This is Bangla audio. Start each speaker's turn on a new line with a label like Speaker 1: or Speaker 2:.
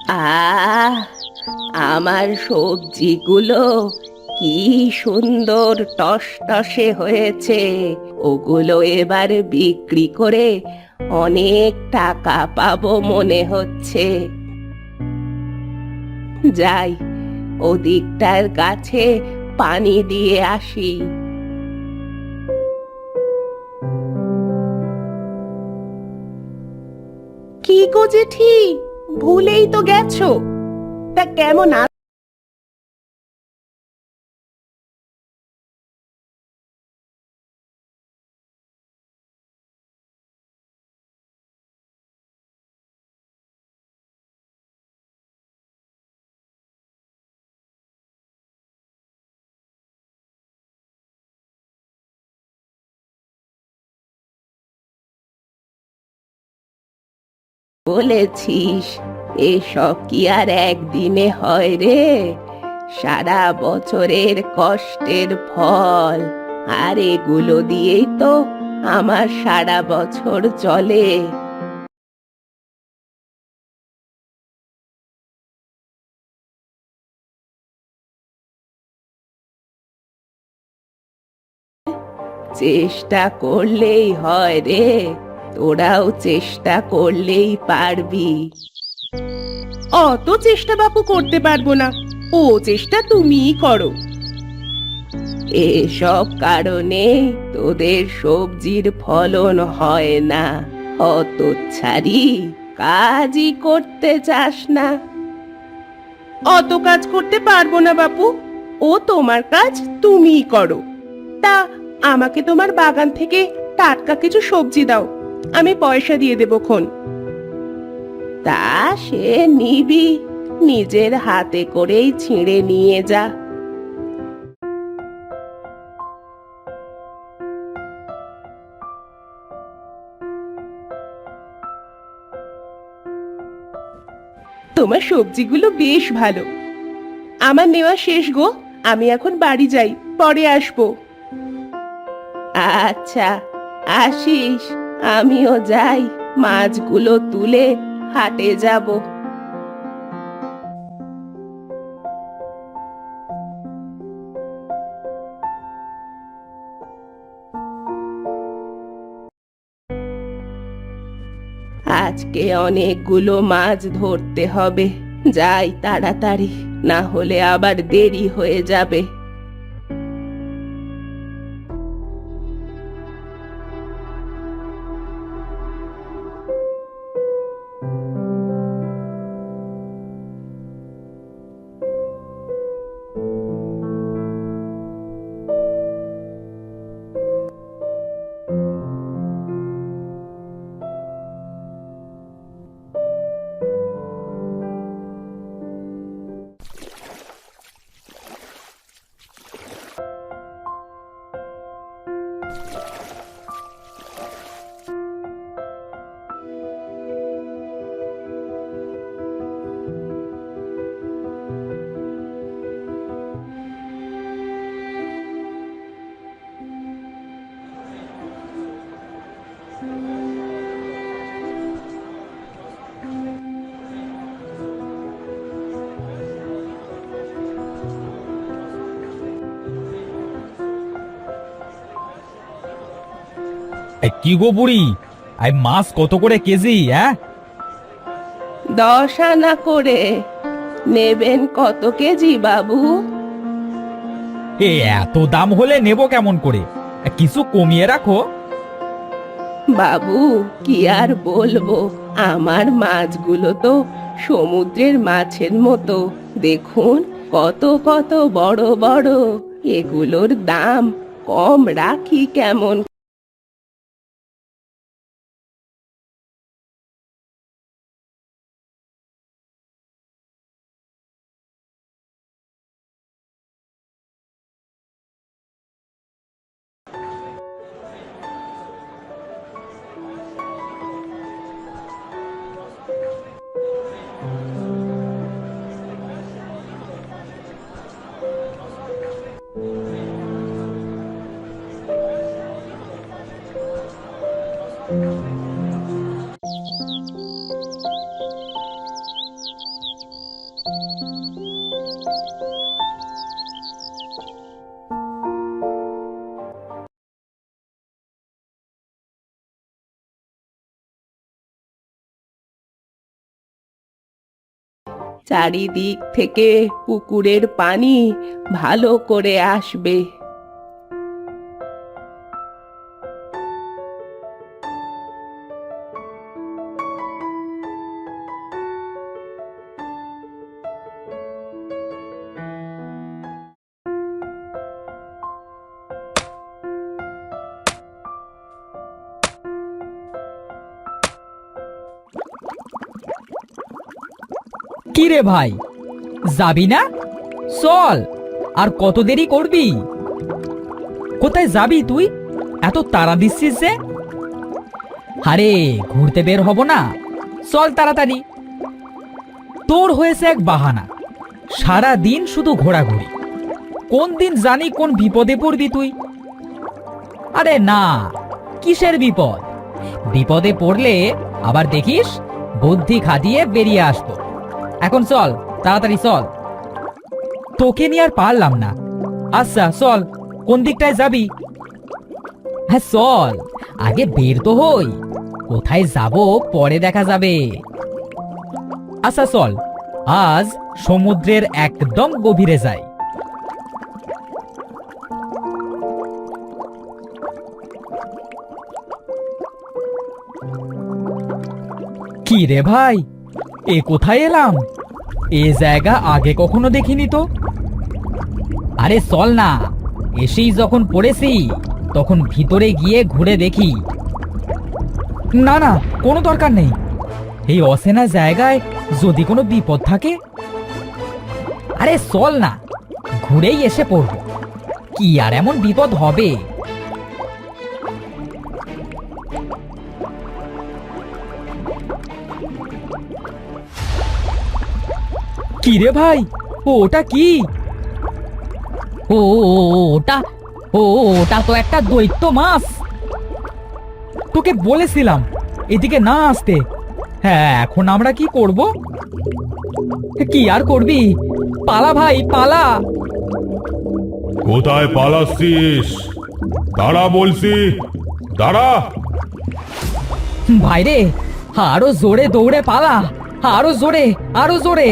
Speaker 1: আহ, আমার সবজিগুলো কি সুন্দর টসটসে হয়েছে। ওগুলো এবার বিক্রি করে অনেক টাকা পাবো মনে হচ্ছে। যাই, ওদিকটার গাছে পানি দিয়ে আসি। কি গো জেঠি, ভুলেই তো গেছো। তা কেমন বলেছিস? এসব কি আর একদিনে হয় রে? সারা বছরের কষ্টের ফল। আর এগুলো দিয়েই তো আমার সারা বছর চলে। চেষ্টা করলেই হয় রে, তোরাও চেষ্টা করলেই পারবি। অত চেষ্টা বাপু করতে পারবো না, ও চেষ্টা তুমিই করো। এসব কারণে তোদের সবজির ফলন হয় না। অত ছাড়ি কাজই করতে চাস না। অত কাজ করতে পারবো না বাপু, ও তোমার কাজ তুমিই করো। তা আমাকে তোমার বাগান থেকে টাটকা কিছু সবজি দাও, আমি পয়সা দিয়ে দেবো খন। তা সে নিবি, নিজের হাতে করেই ছিঁড়ে নিয়ে যা। তোমার সবজিগুলো বেশ ভালো। আমার নেওয়া শেষ গো, আমি এখন বাড়ি যাই, পরে আসবো। আচ্ছা, আসিস। আমিও যাই, মাছগুলো তুলে হাটে যাব। আজকে অনেকগুলো মাছ ধরতে হবে। যাই তাড়াতাড়ি, না হলে আবার দেরি হয়ে যাবে।
Speaker 2: কি গো বুড়ি, মাছ কত করে কেজি? হ্যাঁ,
Speaker 1: 10 আনা করে। নেবেন কত কেজি বাবু?
Speaker 2: এত দাম হলে নেব কেমন করে? কিছু কমিয়ে রাখো।
Speaker 1: বাবু, কি আর বলবো, আমার মাছগুলো তো সমুদ্রের মাছের মতো। দেখুন কত কত বড় বড়। এগুলোর দাম কম রাখি কেমন? চারিদিক থেকে পুকুরের পানি ভালো করে আসবে।
Speaker 2: কি রে ভাই, যাবি না? চল, আর কত দেরি করবি? কোথায় যাবি তুই? এত তাড়া দিচ্ছিস যে? আরে ঘুরতে বের হব না, চল তাড়াতাড়ি। তোর হয়েছে এক বাহানা, সারা দিন শুধু ঘোরাঘুরি। কোন দিন জানি কোন বিপদে পড়বি তুই। আরে না, কিসের বিপদ? বিপদে পড়লে আবার দেখিস বুদ্ধি খাটিয়ে বেরিয়ে আসবো। এখন চল, তাড়াতাড়ি চল। তোকে নিয়ে আর পারলাম না। আচ্ছা চল, কোন দিকটায় যাবি? হ্যাঁ চল, আগে বের তো হই। কোথায় যাব পরে দেখা যাবে। আচ্ছা চল, আজ সমুদ্রের একদম গভীরে যাই। কি রে ভাই, এ কোথায় এলাম? এ জায়গা আগে কখনো দেখিনি তো। আরে চল না, এসেই যখন পড়েছি তখন ভিতরে গিয়ে ঘুরে দেখি। না না, কোনো দরকার নেই। এই অচেনা জায়গায় যদি কোনো বিপদ থাকে। আরে চল না, ঘুরেই এসে পড়ব। কি আর এমন বিপদ হবে? কি রে ভাই, ওটা কি? ও ওটা ওটা তো একটা দৈত্য মাছ। তোকে বলেছিলাম এদিকে না আসতে। হ্যাঁ, এখন আমরা কি করব? কি আর করবি, পালা ভাই পালা।
Speaker 3: কোথায় পালাচ্ছিস? দাঁড়া বলছি, দাঁড়া।
Speaker 2: ভাইরে, আরো জোরে দৌড়ে পালা, আরো জোরে, আরো জোরে।